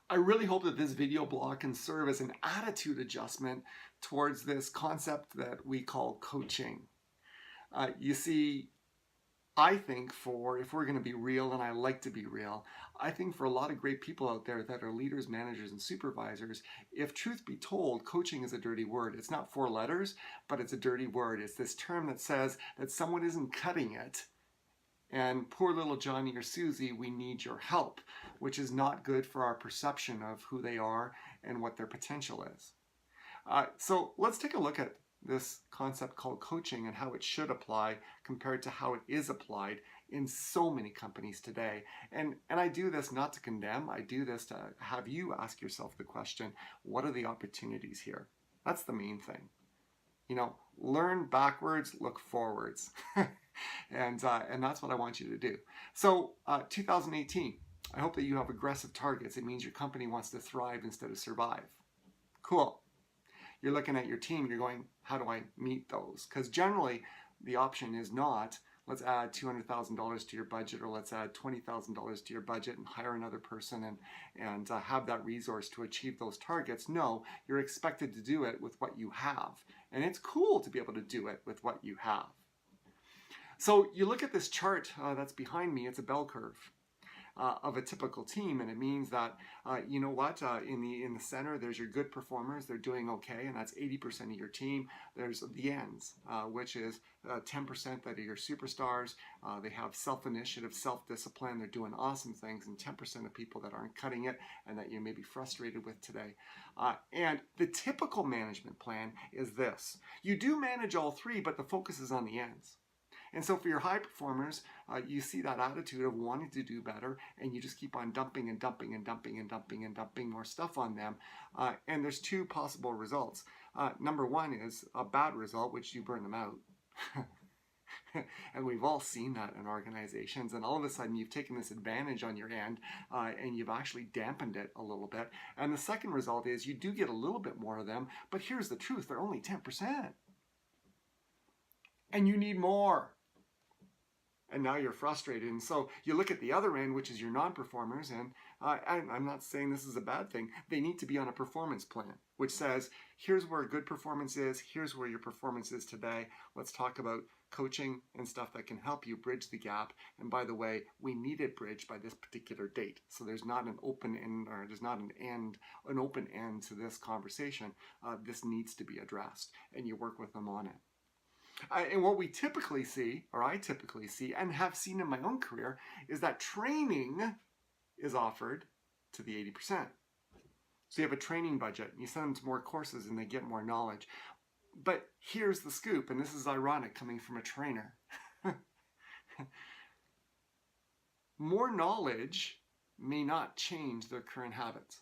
I really hope that this video blog can serve as an attitude adjustment towards this concept that we call coaching. You see, I think if we're going to be real, and I like to be real, I think for a lot of great people out there that are leaders, managers, and supervisors, if truth be told, coaching is a dirty word. It's not 4 letters, but it's a dirty word. It's this term that says that someone isn't cutting it, and poor little Johnny or Susie, we need your help, which is not good for our perception of who they are and what their potential is. So let's take a look at this concept called coaching and how it should apply compared to how it is applied in so many companies today. And I do this not to condemn, I do this to have you ask yourself the question, what are the opportunities here? That's the main thing. You know, learn backwards, look forwards. and that's what I want you to do. So 2018, I hope that you have aggressive targets. It means your company wants to thrive instead of survive. Cool. You're looking at your team, you're going, how do I meet those? Because generally the option is not, let's add $200,000 to your budget, or let's add $20,000 to your budget and hire another person and have that resource to achieve those targets. No, you're expected to do it with what you have. And it's cool to be able to do it with what you have. So you look at this chart that's behind me, it's a bell curve of a typical team, and it means that you know what, in the center there's your good performers, they're doing okay, and that's 80% of your team. There's the ends, which is 10% that are your superstars. They have self-initiative, self-discipline, they're doing awesome things, and 10% of people that aren't cutting it and that you may be frustrated with today. And the typical management plan is this. You do manage all 3, but the focus is on the ends. And so for your high performers, you see that attitude of wanting to do better, and you just keep on dumping and dumping and dumping and dumping and dumping more stuff on them. And there's 2 possible results. Number 1 is a bad result, which you burn them out. And we've all seen that in organizations, and all of a sudden you've taken this advantage on your end and you've actually dampened it a little bit. And the second result is you do get a little bit more of them, but here's the truth, they're only 10%. And you need more. And now you're frustrated. And so you look at the other end, which is your non-performers, and I'm not saying this is a bad thing. They need to be on a performance plan, which says, here's where good performance is, here's where your performance is today. Let's talk about coaching and stuff that can help you bridge the gap. And by the way, we need it bridged by this particular date. So there's not an open end, or there's not an open end to this conversation. This needs to be addressed, and you work with them on it. And what we typically see, or I typically see, and have seen in my own career, is that training is offered to the 80%. So you have a training budget, and you send them to more courses and they get more knowledge. But here's the scoop, and this is ironic coming from a trainer. More knowledge may not change their current habits.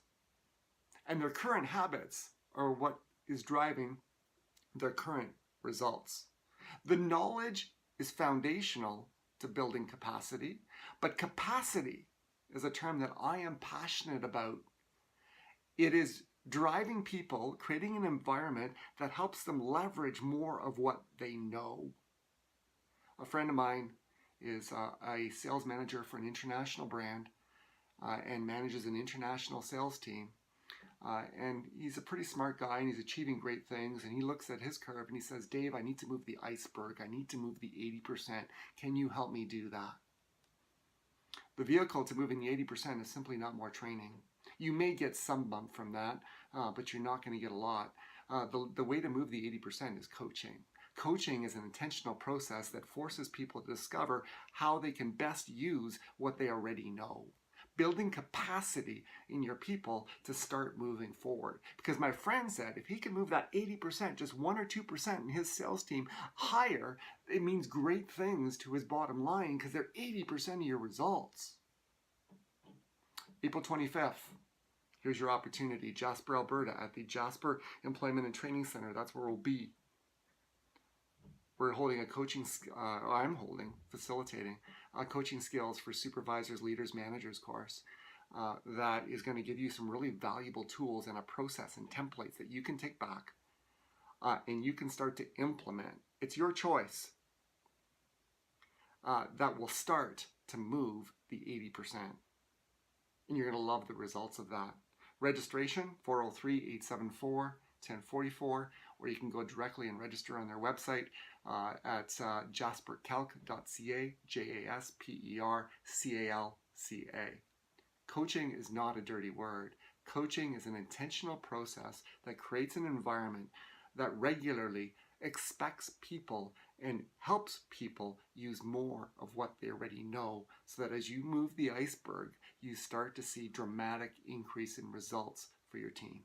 And their current habits are what is driving their current results. The knowledge is foundational to building capacity, but capacity is a term that I am passionate about. It is driving people, creating an environment that helps them leverage more of what they know. A friend of mine is a sales manager for an international brand and manages an international sales team. And he's a pretty smart guy, and he's achieving great things, and he looks at his curve and he says, Dave, I need to move the iceberg. I need to move the 80%. Can you help me do that? The vehicle to moving the 80% is simply not more training. You may get some bump from that, but you're not going to get a lot. The way to move the 80% is coaching. Coaching is an intentional process that forces people to discover how they can best use what they already know. Building capacity in your people to start moving forward. Because my friend said if he can move that 80%, just 1 or 2% in his sales team higher, it means great things to his bottom line because they're 80% of your results. April 25th, here's your opportunity. Jasper, Alberta, at the Jasper Employment and Training Center. That's where we'll be. We're holding facilitating coaching skills for supervisors, leaders, managers course that is going to give you some really valuable tools and a process and templates that you can take back and you can start to implement. It's your choice that will start to move the 80%. And you're going to love the results of that. Registration, 403-874-1044, or you can go directly and register on their website at jaspercalc.ca, jaspercalca. Coaching is not a dirty word. Coaching is an intentional process that creates an environment that regularly expects people and helps people use more of what they already know, so that as you move the iceberg, you start to see dramatic increase in results for your team.